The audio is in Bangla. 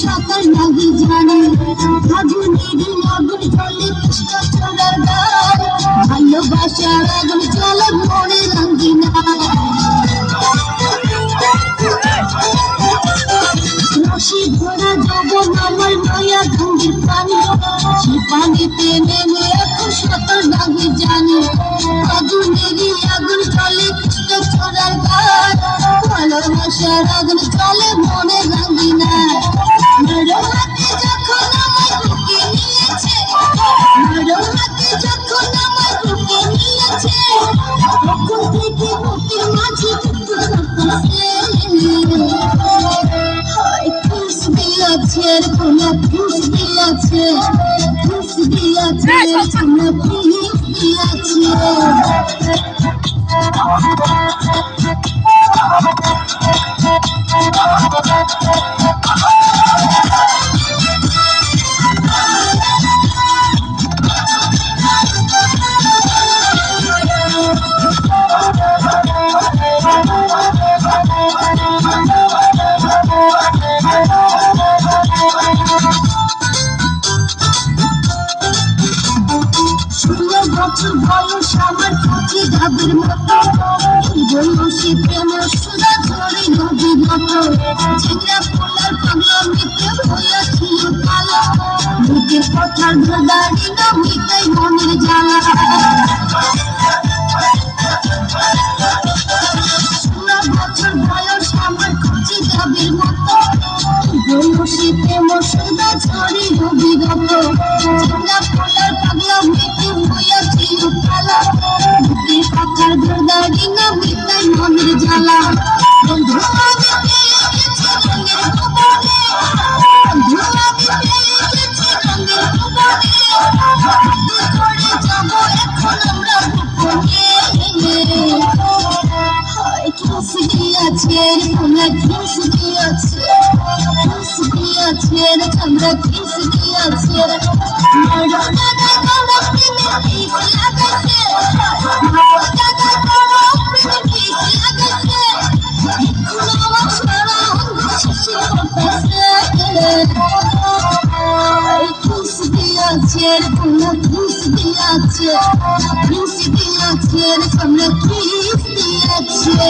সাঁতার নাহি জানি, আগুনেরই আগুন জ্বলে কৃষ্ণ চূড়ার গান, ভালোবাসার আগুন জ্বলে মনে রাঙ্গিনা। রশি ধরা যৌবন আমার মায়া গঙ্গের পানি, সে পানিতে নেমে এখন সাঁতার নাহি জানি, আগুনেরই আগুন জ্বলে কৃষ্ণ চূড়ার গান, ভালোবাসার আগুন জ্বলে মনে রাঙ্গিনা। নরম হাতে যখন আমার বুকে নিয়েছে, নরম হাতে যখন আমার বুকে নিয়েছে, তখন থেকে বুকের মাঝে টুকটুক করতেছে। হায় ফুস দিয়েছে কোন ফুস দিয়েছে, ফুস দিয়েছে কোন ফুস দিয়েছে। বছর বয়স আমার কচি গাবের মতো, বয়সে প্রেম সুদা ঝরে নদীর মতো, ঝিঙ্গা পোলার পাগলামিতে হইয়াছিল কালো, বুকের কথার দাড়ি না মিটাই মনের জ্বালা। 16 বছর বয়স আমার কচি গাবের মতো, বয়সে প্রেম সুদা ঝরে নদীর মতো, ঝিঙ্গা পোলার পাগলামিতে হইয়াছিল কালো, বুকের কথার দাড়ি না মিটাই মনের জ্বালা। বন্ধু আমি পেয়ে গেছি রঙের ভুবনে, বন্ধু আমি পেয়ে গেছি রঙের ভুবনে, করে যাব এখন আমরা গোপনে। হায় কিস দিয়েছে তোমরা কিস দিয়েছে, কিস দিয়েছে তোমরা কিস দিয়েছে, নরম দাদা গরম প্রেমে কিস লাগাইছে, নরম দাদা গরম প্রেমে কিস লাগাইছে, এখন আমার সারা অঙ্গ শিশি করতেছে। হায় কিস দিয়েছে তোমরা কিস দিয়েছে, কিস দিয়েছে তোমরা কিস দিয়েছে।